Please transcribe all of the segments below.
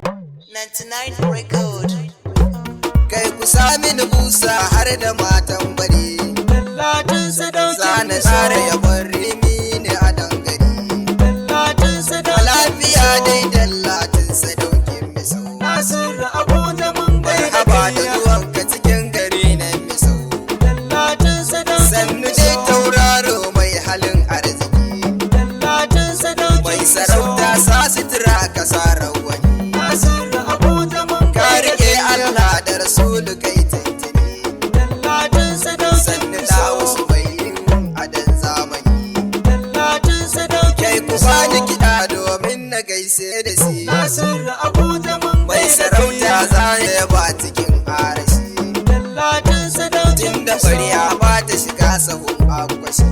99 record. Kai ku sami ni busa har da matan bari. Dallatin sadaukin Zana tsara yabon rimi ne a dangare. Dallatin sadaukin Lafiya dai dallatin sadaukin misau. Nasiru Abuja mun Marhaba da zuwanka cikin gari na misau. Dallatin sadaukin Sannu dai tauraro mai halin arziki. Dallatin sadaukin Mai sarauta sa sutura ka sa rawani. Nasiru Abuja mun Ka riƙe Allah da Rasulu kai tantini. Dallatin sadaukin Sannu da wasu bai yin adan zamani. Dallatin sadaukin Kai ku bani kiɗa domin na gaise da shi. Nasiru Abuja mun Mai sarauta za ya yaba cikin arashi. Dallatin sadaukin Tun da fariya ba ta shiga sahun akwashi.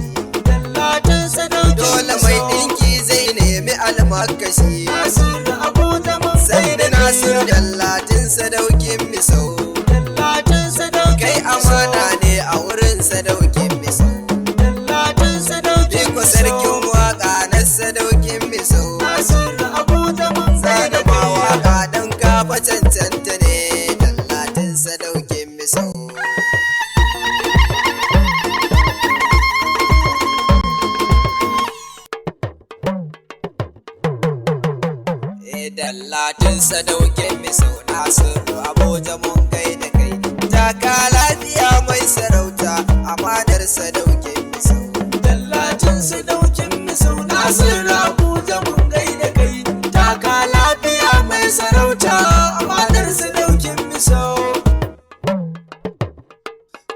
Dallatin sadaukin Dole mai ɗinki zai nemi almakashi. Nasiru Abuja mun Sai da Nasiru dallatin sadaukin misau. Dallatin sadaukin Kai amana ne a wurin sadaukin misau. Dallatin sadaukin Iko sarkin waƙa na sadaukin misau. Nasiru Abuja mun Zana ma waƙa don kafa cancanta ne dallatin sadaukin misau. Dallatin sadaukin misau Nasiru Abuja mun kai da kai. Taka lafiya mai sarauta amanar sadaukin misau. Dallatin sadaukin misau Nasiru Abuja mun gaida kai taka lafiya mai sarauta amanar sadaukin misau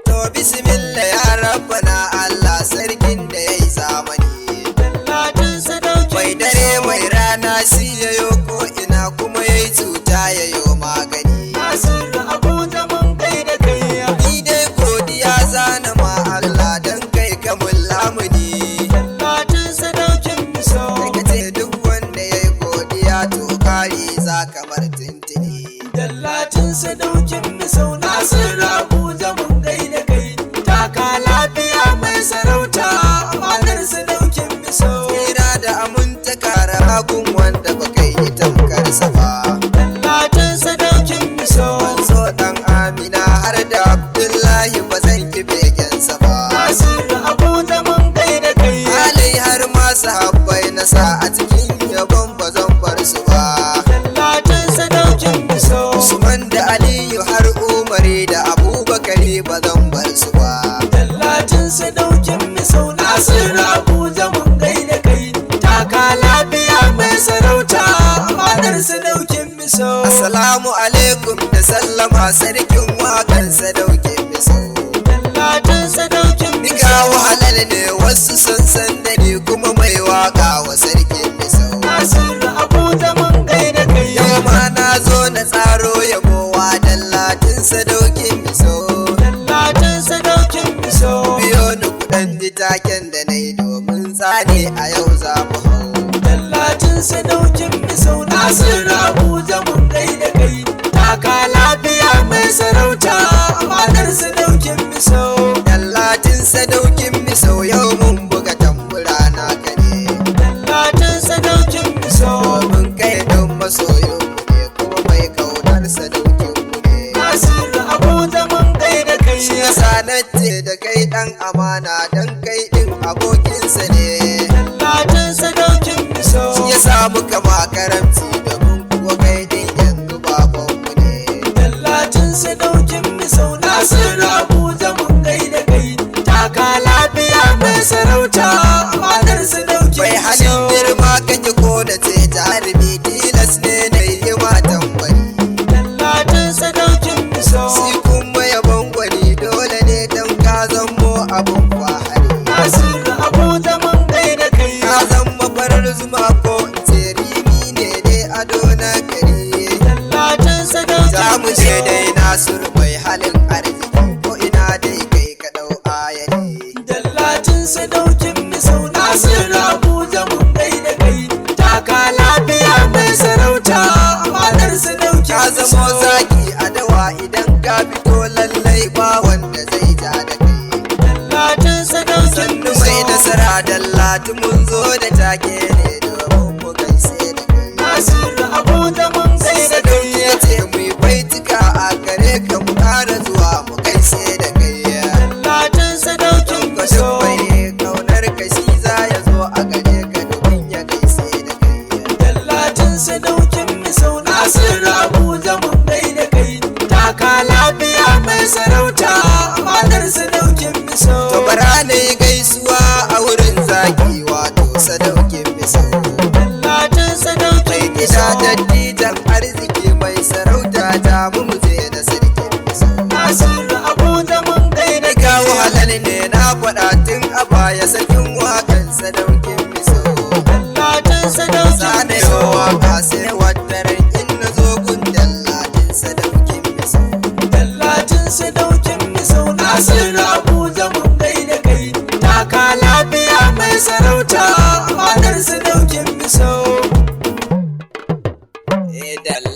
To bismillah ya rabbana Allah sarkin da ya yi zamani. Dallatin sadaukin Mai dare mai rana shi ya yo ko ina kuma ya yi cuta ya yo magani. Nasiru Abuja mun gaida kai Ni dai godiya zana ma Allah don kai kamun lamuni. Dallatin sadaukin misau Daga ce duk wanda ya yi godiya to kari za kamar tuntuni. Dallatin sadaukin misau Nasiru Abuja mun gaida kai taka lafiya mai sarauta amanar sadaukin misau Tsira da aminta kara hagun wanda ba kai yi tamkarsa ba. Dallatin sadaukin misau So dan Amina har da Abdullahi ba zan ki begensa ba. Nasiru Abuja mun gaida kai Alai har ma sahabbai na sa a cikin yabon ba zan bar su ba. Dallatin sadaukin misau Usman da Aliyu har Umari da Abubakari ba zan bar su ba. Dallatin sadaukin misau Nasiru Abuja mun gaida kai taka lafiya mai sarauta amanar sadaukin misau Assalamu alaikum da sallama sarkin wakan sadaukin misau. Dallatin sadaukin Nika wahalar ne wasu sun san da ni kuma mai waka wa sarkin misau. Nasiru Abuja mun gaida kai Yau ma na zo na tsaro yabowa dallatin sadaukin misau. Dallatin sadaukin misau Biyo ni kudan ji taken da na yi domin tsane a yau za mu hau. Dallatin sadaukin misau Nasiru Abuja mun gaida kai taka lafiya mai sarauta amanar sadaukin misau Dallatin sadaukin misau yau mun buga tambura na kane. Dallatin sadaukin misau Domin kai don masoyin mu ne kuma mai kaunar sadaukin mu ne. Nasiru Abuja mun gaida kai Shi yasa nace da kai dan amana dan kai din abokinsa ne. Dallatin sadaukin misau Shi yasa muka ma karamci domin kuwa kai din yanzu babanmu ne. Dallatin sadaukin misau Nasiru Abuja mun gaida kai taka lafiya mai sarauta amanar sadaukin Mai halin girma kake ko da ce jarumi tilas ne na yi ma tambari. Dallatin sadaukin misau Shi kuma yabon gwani dole ne don ka zamo abun fahari. Nasiru Abuja mun gaida kai Ka zama farar zuma ko in ce rimi ne dai ado na gari. Dallatin sadaukin Za mu je dai Nasiru mai halin arziki ko ina dai kai ka dau ayari. Dallatin sadaukin misau Nasiru Abuja mun gaida kai taka lafiya mai sarauta amanar sadaukin Ka zamo zaki a dawa idan ka fito lallai ba wanda zai ja da kai. Dallatin sadaukin Sannu mai nasara dallatu mun zo da take ne domin mu gaise da kai. Nasiru Abuja mun gaida kai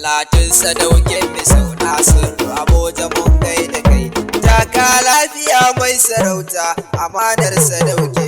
Talatin sadaukin misau Nasiru Abuja mun gaida kai. Taka lafiya mai sarauta amanar sadaukin